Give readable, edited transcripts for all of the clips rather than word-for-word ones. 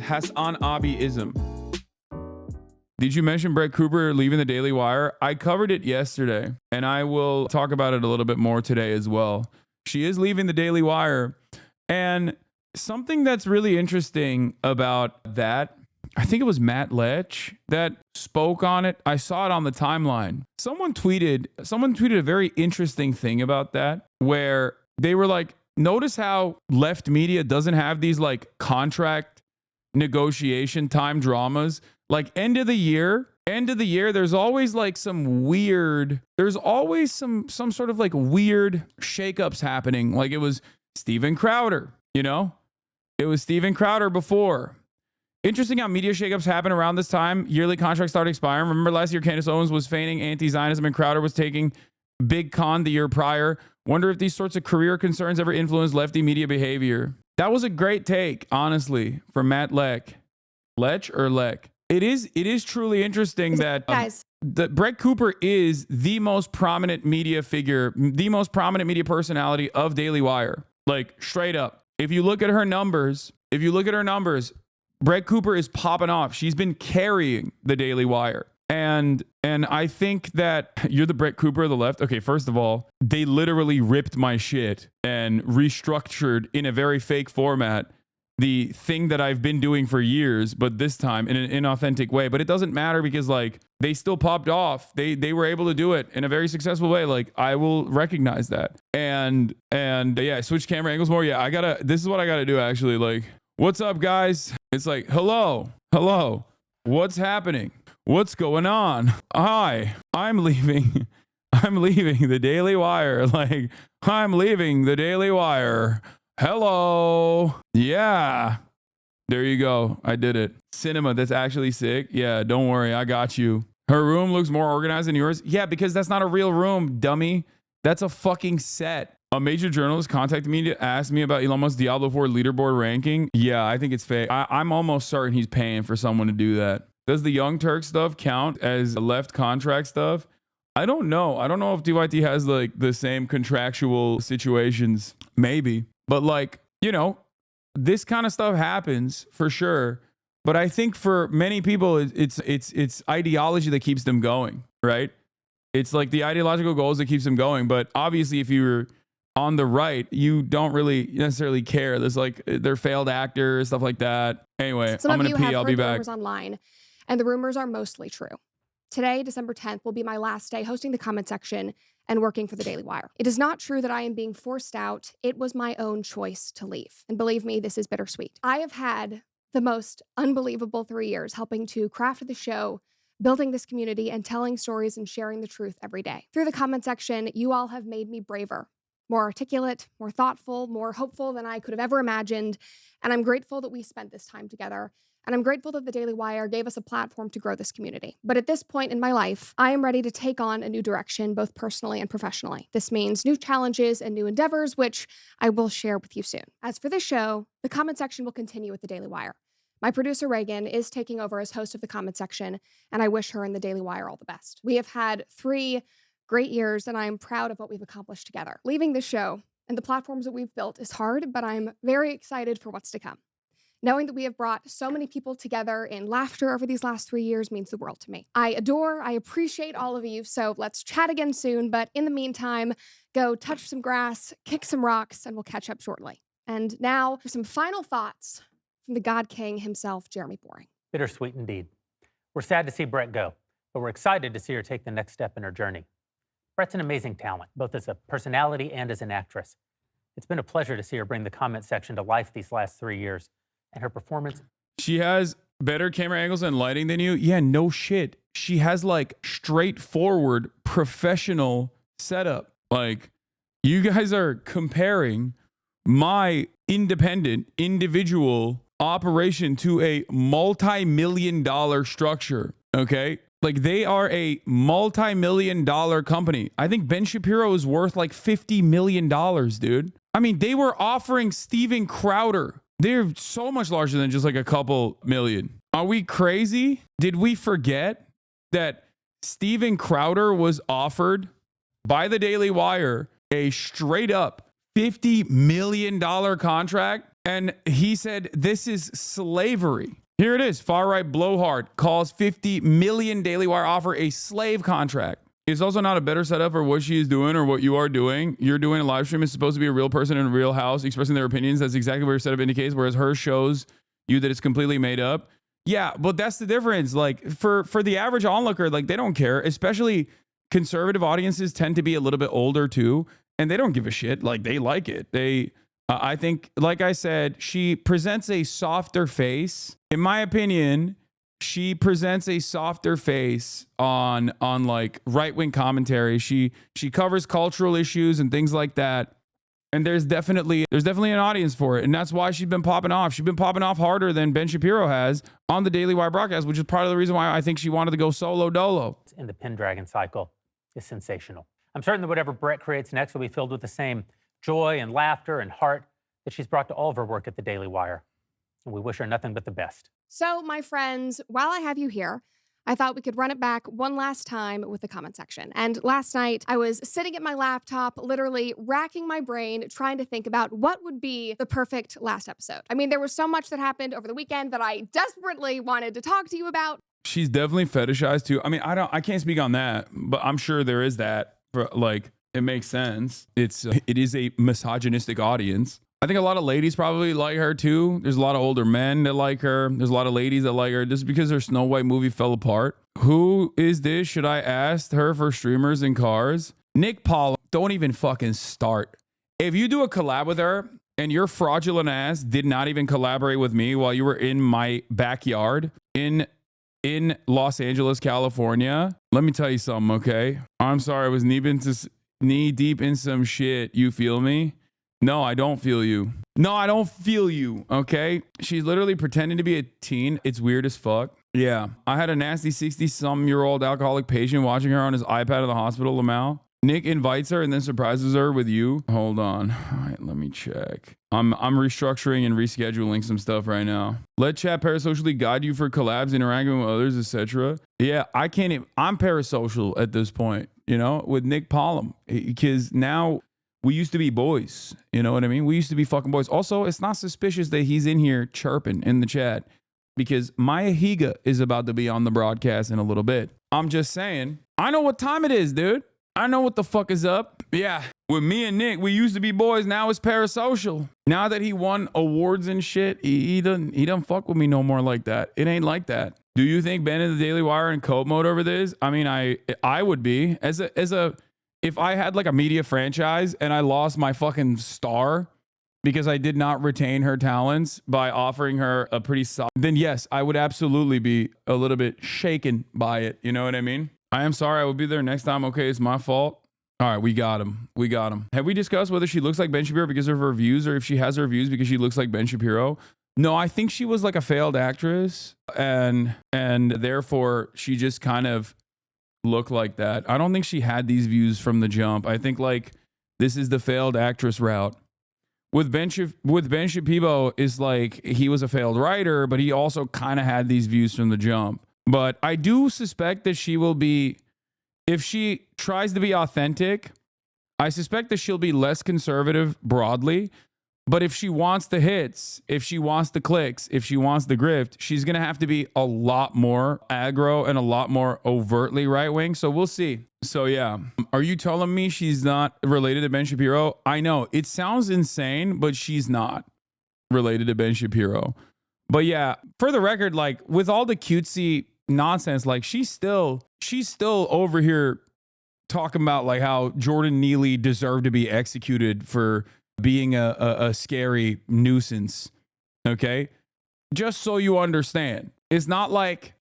Hasanabi-ism. Did you mention Brett Cooper leaving the Daily Wire? I covered it yesterday, and I will talk about it a little bit more today as well. She is leaving the Daily Wire, and something that's really interesting about that, I think it was Matt Lech that spoke on it. I saw it on the timeline. Someone tweeted a very interesting thing about that, where they were like, notice how left media doesn't have these like contract negotiation time dramas. Like end of the year, there's always like some sort of like weird shakeups happening. Like it was Steven Crowder, you know? It was Steven Crowder before. Interesting how media shakeups happen around this time. Yearly contracts start expiring. Remember last year, Candace Owens was feigning anti-Zionism and Crowder was taking big con the year prior. Wonder if these sorts of career concerns ever influence lefty media behavior. That was a great take, honestly, from Matt Lech. Lech or Lech? It is truly interesting that Brett Cooper is the most prominent media figure, the most prominent media personality of Daily Wire. Like straight up. If you look at her numbers, Brett Cooper is popping off. She's been carrying the Daily Wire. And I think that you're the Brett Cooper of the left. Okay, first of all, they literally ripped my shit and restructured in a very fake format the thing that I've been doing for years, but this time in an inauthentic way. But it doesn't matter because like they still popped off. They were able to do it in a very successful way. Like I will recognize that. And yeah, switch camera angles more. Yeah, this is what I gotta do actually. Like, what's up, guys? It's like, hello. What's happening? What's going on? Hi, I'm leaving the Daily Wire. Like, I'm leaving the Daily Wire. Hello. Yeah. There you go. I did it. Cinema, that's actually sick. Yeah, don't worry. I got you. Her room looks more organized than yours. Yeah, because that's not a real room, dummy. That's a fucking set. A major journalist contacted me to ask me about Elon Musk's Diablo 4 leaderboard ranking. Yeah, I think it's fake. I'm almost certain he's paying for someone to do that. Does the Young Turk stuff count as left contract stuff? I don't know. I don't know if DYT has like the same contractual situations. Maybe. But like, you know, this kind of stuff happens for sure. But I think for many people, it's ideology that keeps them going, right? It's like the ideological goals that keeps them going. But obviously, if you're on the right, you don't really necessarily care. There's like they're failed actors, stuff like that. Anyway, I'm gonna pee. I'll be back. Online, and the rumors are mostly true. Today, December 10th, will be my last day hosting the comment section and working for the Daily Wire. It is not true that I am being forced out. It was my own choice to leave. And believe me, this is bittersweet. I have had the most unbelievable 3 years helping to craft the show, building this community, and telling stories and sharing the truth every day. Through the comment section, you all have made me braver, more articulate, more thoughtful, more hopeful than I could have ever imagined. And I'm grateful that we spent this time together. And I'm grateful that the Daily Wire gave us a platform to grow this community. But at this point in my life, I am ready to take on a new direction, both personally and professionally. This means new challenges and new endeavors, which I will share with you soon. As for this show, the comment section will continue with the Daily Wire. My producer, Reagan, is taking over as host of the comment section, and I wish her and the Daily Wire all the best. We have had 3 great years, and I am proud of what we've accomplished together. Leaving the show and the platforms that we've built is hard, but I'm very excited for what's to come. Knowing that we have brought so many people together in laughter over these last 3 years means the world to me. I appreciate all of you, so let's chat again soon. But in the meantime, go touch some grass, kick some rocks, and we'll catch up shortly. And now for some final thoughts from the God King himself, Jeremy Boring. Bittersweet indeed. We're sad to see Brett go, but we're excited to see her take the next step in her journey. Brett's an amazing talent, both as a personality and as an actress. It's been a pleasure to see her bring the comment section to life these last 3 years. And her performance. She has better camera angles and lighting than you. Yeah, no shit. She has like straightforward professional setup. Like you guys are comparing my independent individual operation to a multi-million-dollar structure. Okay. Like they are a multi-million-dollar company. I think Ben Shapiro is worth like $50 million, dude. I mean, they were offering Steven Crowder. They're so much larger than just like a couple million. Are we crazy? Did we forget that Steven Crowder was offered by the Daily Wire a straight up $50 million contract And he said, this is slavery. Here it is. Far-right blowhard calls 50 million Daily Wire offer a slave contract. It's also not a better setup for what she is doing or what you are doing. You're doing a live stream. It's supposed to be a real person in a real house expressing their opinions. That's exactly what your setup indicates, whereas hers shows you that it's completely made up. Yeah, but that's the difference. Like for the average onlooker, like they don't care, especially conservative audiences tend to be a little bit older too, and they don't give a shit. Like they like it. I think, like I said, she presents a softer face. In my opinion, she presents a softer face on like right-wing commentary. She covers cultural issues and things like that. And there's definitely an audience for it. And that's why she's been popping off. She's been popping off harder than Ben Shapiro has on the Daily Wire broadcast, which is part of the reason why I think she wanted to go solo dolo. In the Pendragon cycle is sensational. I'm certain that whatever Brett creates next will be filled with the same joy and laughter and heart that she's brought to all of her work at the Daily Wire. And we wish her nothing but the best. So, my friends, while I have you here, I thought we could run it back one last time with the comment section. And last night, I was sitting at my laptop, literally racking my brain, trying to think about what would be the perfect last episode. I mean, there was so much that happened over the weekend that I desperately wanted to talk to you about. She's definitely fetishized too. I mean, I can't speak on that, but I'm sure there is that. For, like, it makes sense. It is a misogynistic audience. I think a lot of ladies probably like her too. There's a lot of older men that like her. There's a lot of ladies that like her just because her Snow White movie fell apart. Who is this? Should I ask her for streamers and cars? Nick Paul, don't even fucking start. If you do a collab with her and your fraudulent ass did not even collaborate with me while you were in my backyard in Los Angeles, California, let me tell you something, okay? I'm sorry, I was knee deep in some shit. You feel me? No, I don't feel you. No, I don't feel you, okay? She's literally pretending to be a teen. It's weird as fuck. Yeah. I had a nasty 60-some-year-old alcoholic patient watching her on his iPad in the hospital, Lamau. Nick invites her and then surprises her with you. Hold on. All right, let me check. I'm restructuring and rescheduling some stuff right now. Let chat parasocially guide you for collabs, interacting with others, etc. Yeah, I can't even. I'm parasocial at this point, you know, with Nick Pollum. Because now we used to be boys. You know what I mean? We used to be fucking boys. Also, it's not suspicious that he's in here chirping in the chat because Maya Higa is about to be on the broadcast in a little bit. I'm just saying, I know what time it is, dude. I know what the fuck is up. Yeah. With me and Nick, we used to be boys. Now it's parasocial. Now that he won awards and shit, he doesn't fuck with me no more like that. It ain't like that. Do you think Ben in the Daily Wire in cope mode over this? I mean, I would be if I had like a media franchise and I lost my fucking star because I did not retain her talents by offering her a pretty solid, then yes, I would absolutely be a little bit shaken by it. You know what I mean? I am sorry. I will be there next time. Okay, it's my fault. All right, we got him. Have we discussed whether she looks like Ben Shapiro because of her views or if she has her views because she looks like Ben Shapiro? No, I think she was like a failed actress and therefore she just kind of looked like that. I don't think she had these views from the jump. I think like this is the failed actress route. With Ben Shapiro is like he was a failed writer, but he also kind of had these views from the jump. But I do suspect that she will be, if she tries to be authentic, I suspect that she'll be less conservative broadly. But if she wants the hits, if she wants the clicks, if she wants the grift, she's going to have to be a lot more aggro and a lot more overtly right-wing. So we'll see. So yeah. Are you telling me she's not related to Ben Shapiro? I know. It sounds insane, but she's not related to Ben Shapiro. But yeah, for the record, like with all the cutesy nonsense, like she's still over here talking about like how Jordan Neely deserved to be executed for being a scary nuisance. Okay, just so you understand, it's not like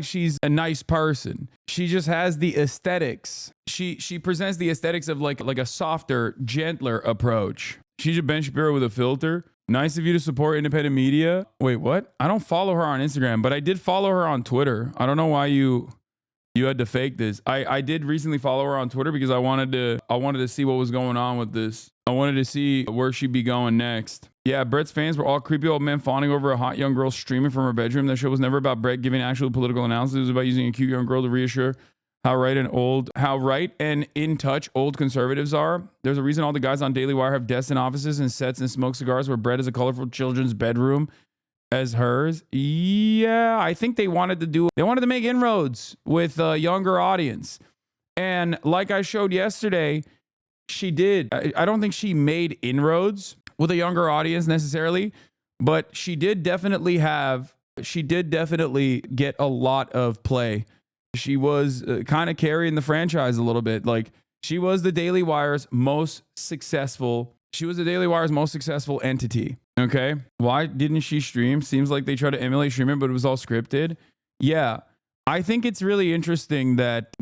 she's a nice person. She just has the aesthetics. She presents the aesthetics of like a softer, gentler approach. She's a Ben Shapiro with a filter. Nice of you to support independent media. Wait, what? I don't follow her on Instagram, but I did follow her on Twitter. I don't know why you had to fake this. I did recently follow her on Twitter because I wanted to see what was going on with this. I wanted to see where she'd be going next. Yeah, Brett's fans were all creepy old men fawning over a hot young girl streaming from her bedroom. That show was never about Brett giving actual political analysis. It was about using a cute young girl to reassure how right and in touch old conservatives are. There's a reason all the guys on Daily Wire have desks in offices and sets and smoke cigars where bread is a colorful children's bedroom as hers. Yeah, I think they wanted to make inroads with a younger audience. And like I showed yesterday, she did. I don't think she made inroads with a younger audience necessarily, but she did definitely get a lot of play. She was kind of carrying the franchise a little bit. Like she was the Daily Wire's most successful entity. Okay. Why didn't she stream? Seems like they tried to emulate streaming, but it was all scripted. Yeah. I think it's really interesting that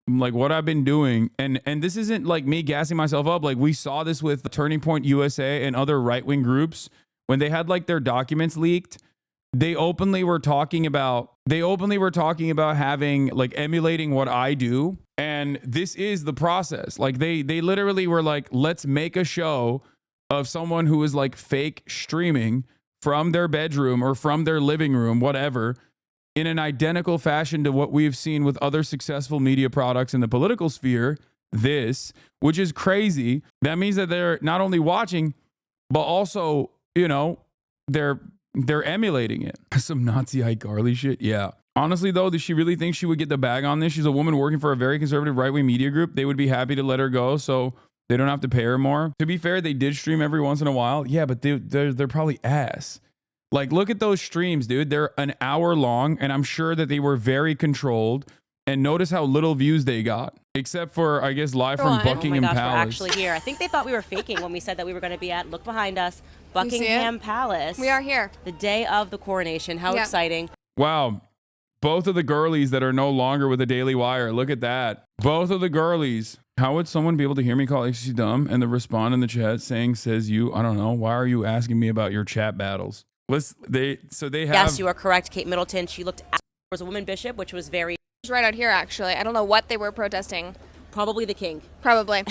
like what I've been doing, and this isn't like me gassing myself up. Like we saw this with Turning Point USA and other right-wing groups when they had like their documents leaked. They openly were talking about having like emulating what I do. And this is the process. Like they literally were like, let's make a show of someone who is like fake streaming from their bedroom or from their living room, whatever, in an identical fashion to what we've seen with other successful media products in the political sphere. Which is crazy. That means that they're not only watching, but also, you know, they're emulating it. Some Nazi iCarly shit. Yeah. Honestly, though, does she really think she would get the bag on this? She's a woman working for a very conservative right-wing media group. They would be happy to let her go so they don't have to pay her more. To be fair, they did stream every once in a while. Yeah, but they're probably ass. Like, look at those streams, dude. They're an hour long, and I'm sure that they were very controlled. And notice how little views they got, except for, I guess, live from Buckingham Palace. We're actually here. I think they thought we were faking when we said that we were going to be at, look behind us, Buckingham Palace. We are here. The day of the coronation. How exciting. Wow. Both of the girlies that are no longer with the Daily Wire. Look at that. Both of the girlies. How would someone be able to hear me call HC dumb and then respond in the chat saying, says you? I don't know. Why are you asking me about your chat battles? They have. Yes, you are correct. Kate Middleton. She looked at, was a woman bishop, which was very. Right out here, actually. I don't know what they were protesting. Probably the king. Probably.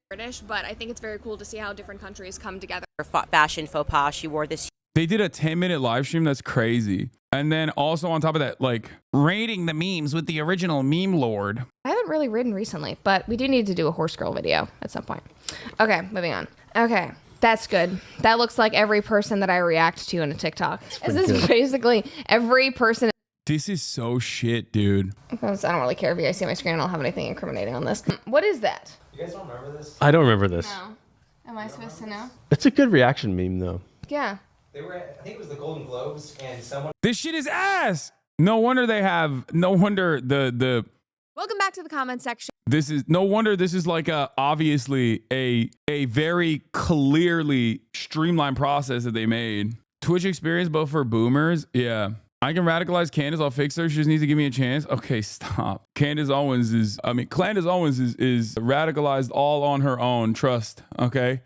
British, but I think it's very cool to see how different countries come together. Fashion faux pas. She wore this. They did a 10-minute live stream. That's crazy. And then also on top of that, like rating the memes with the original meme lord. I haven't really ridden recently, but we do need to do a horse girl video at some point. Okay, moving on. Okay. That's good. That looks like every person that I react to in a TikTok. This is basically every person. This is so shit, dude. Because I don't really care if you guys see my screen. I don't have anything incriminating on this. What is that? You guys don't remember this? I don't remember this. No. Am I supposed to know? It's a good reaction meme, though. Yeah. They were I think it was the Golden Globes, and someone. This shit is ass. No wonder the. Welcome back to the comment section. This is like obviously a very clearly streamlined process that they made. Twitch experience, but for boomers, yeah. I can radicalize Candace. I'll fix her. She just needs to give me a chance. Okay, stop. Candace Owens is radicalized all on her own. Trust, okay?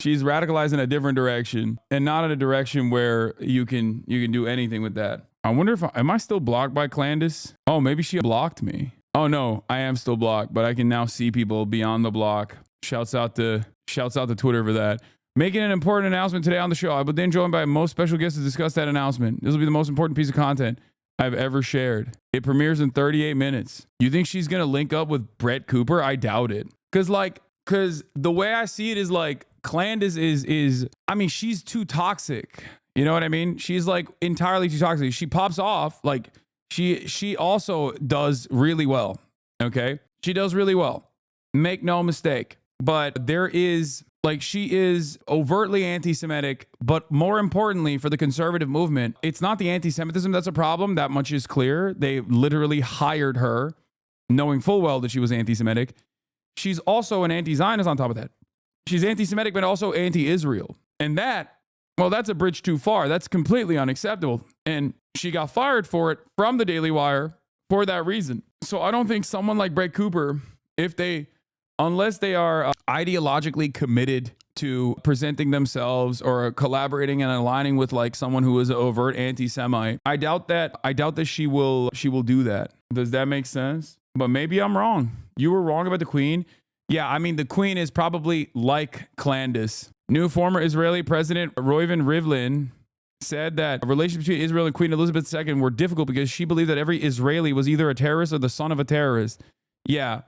She's radicalized in a different direction and not in a direction where you can do anything with that. I wonder am I still blocked by Candace? Oh, maybe she blocked me. Oh no, I am still blocked, but I can now see people beyond the block. Shouts out to Twitter for that. Making an important announcement today on the show. I will then joined by most special guests to discuss that announcement. This will be the most important piece of content I've ever shared. It premieres in 38 minutes. You think she's going to link up with Brett Cooper? I doubt it. Because the way I see it is like Candace is I mean, she's too toxic. You know what I mean? She's like entirely too toxic. She pops off. Like she also does really well. Okay? She does really well. Make no mistake. But there is... Like, she is overtly anti-Semitic, but more importantly for the conservative movement, it's not the anti-Semitism that's a problem. That much is clear. They literally hired her knowing full well that she was anti-Semitic. She's also an anti-Zionist on top of that. She's anti-Semitic, but also anti-Israel. And that's a bridge too far. That's completely unacceptable. And she got fired for it from the Daily Wire for that reason. So I don't think someone like Brett Cooper, unless they are ideologically committed to presenting themselves or collaborating and aligning with like someone who is an overt anti-Semite, I doubt that she will do that. Does that make sense? But maybe I'm wrong. You were wrong about the Queen. Yeah, I mean, the Queen is probably like Candace. New former Israeli President Reuven Rivlin said that relations between Israel and Queen Elizabeth II were difficult because she believed that every Israeli was either a terrorist or the son of a terrorist. yeah,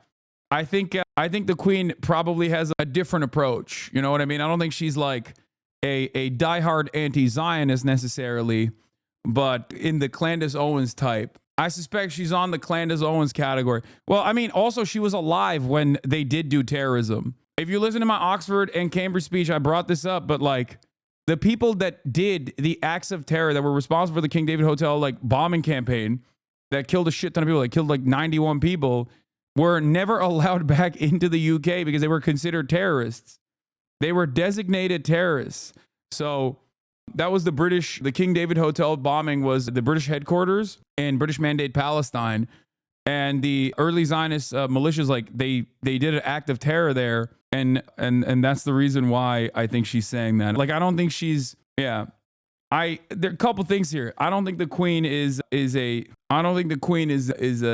I think the queen probably has a different approach. You know what I mean? I don't think she's like a diehard anti-Zionist necessarily, but in the Candace Owens type. I suspect she's on the Candace Owens category. Well, I mean, also she was alive when they did do terrorism. If you listen to my Oxford and Cambridge speech, I brought this up, but like the people that did the acts of terror that were responsible for the King David Hotel like bombing campaign that killed a shit ton of people, that killed like 91 people, were never allowed back into the UK because they were considered terrorists. They were designated terrorists. So that was the King David Hotel bombing was the British headquarters in British Mandate Palestine. And the early Zionist militias, like they did an act of terror there. And that's the reason why I think she's saying that. Like, I don't think she's, yeah. There are a couple things here. I don't think the queen is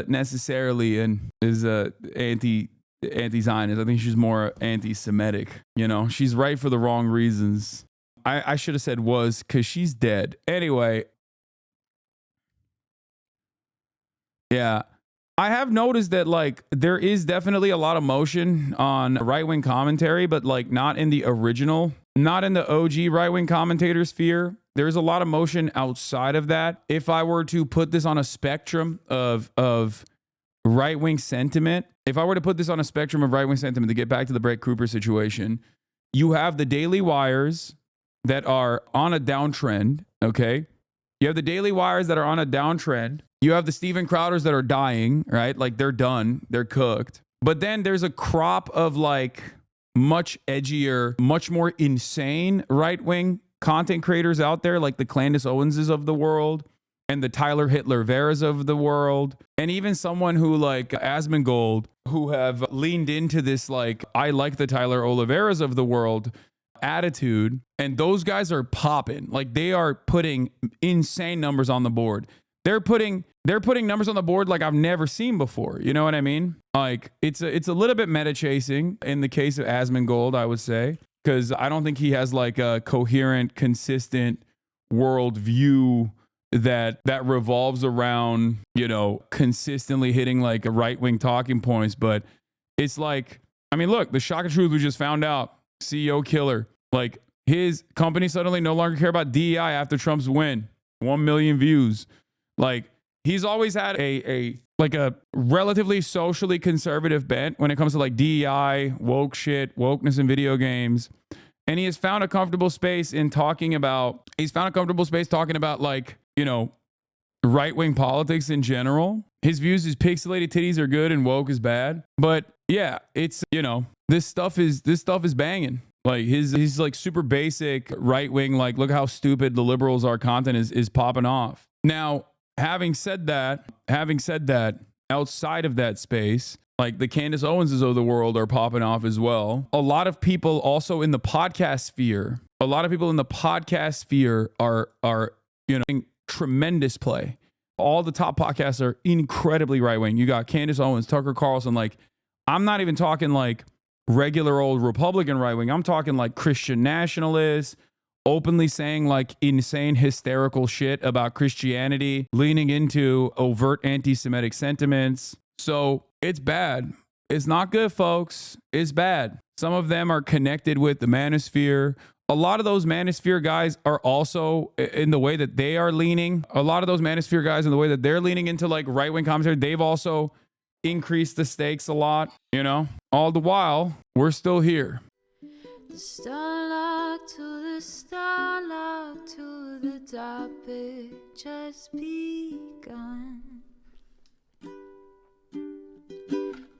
necessarily anti-Zionist. I think she's more anti-Semitic. You know, she's right for the wrong reasons. I should have said was, because she's dead. Anyway. Yeah. I have noticed that like there is definitely a lot of motion on right-wing commentary, but like not in the original, not in the OG right-wing commentator sphere. There's a lot of motion outside of that. If I were to put this on a spectrum of right-wing sentiment, if I were to put this on a spectrum of right-wing sentiment to get back to the Brett Cooper situation, you have the Daily Wires that are on a downtrend, okay? You have the Daily Wires that are on a downtrend. You have the Steven Crowders that are dying, right? Like they're done, they're cooked. But then there's a crop of like much edgier, much more insane right-wing content creators out there, like the Candace Owenses of the world and the Tyler Hitler Veras of the world. And even someone who like Asmongold, who have leaned into this like, I like the Tyler Oliveras of the world attitude. And those guys are popping. Like they are putting insane numbers on the board. They're putting numbers on the board like I've never seen before. You know what I mean? Like it's a little bit meta chasing in the case of Asmongold, I would say, because I don't think he has like a coherent, consistent world view that revolves around, you know, consistently hitting like right-wing talking points. But it's like, I mean, look, the shock of truth we just found out, CEO killer, like his company suddenly no longer care about DEI after Trump's win, 1 million views. Like he's always had a relatively socially conservative bent when it comes to like DEI, woke shit, wokeness in video games. And he has found a comfortable space in talking about, like, you know, right-wing politics in general. His views is pixelated titties are good and woke is bad. But yeah, it's, you know, this stuff is banging. Like his like super basic right-wing, like look how stupid the liberals are content is popping off. Now, having said that, outside of that space, like the Candace Owenses of the world are popping off as well. A lot of people also in the podcast sphere, are you know, tremendous play. All the top podcasts are incredibly right-wing. You got Candace Owens, Tucker Carlson. Like, I'm not even talking like regular old Republican right-wing. I'm talking like Christian nationalists, openly saying like insane hysterical shit about Christianity, leaning into overt anti-Semitic sentiments. So it's bad. It's not good, folks. It's bad. Some of them are connected with the manosphere. A lot of those manosphere guys are also in the way that they are leaning. A lot of those manosphere guys in the way that they're leaning into like right-wing commentary, they've also increased the stakes a lot, you know? All the while, we're still here. The starlight to the starlight to the topic just begun.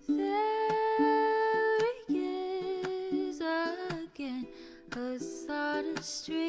There he is again, a sudden street.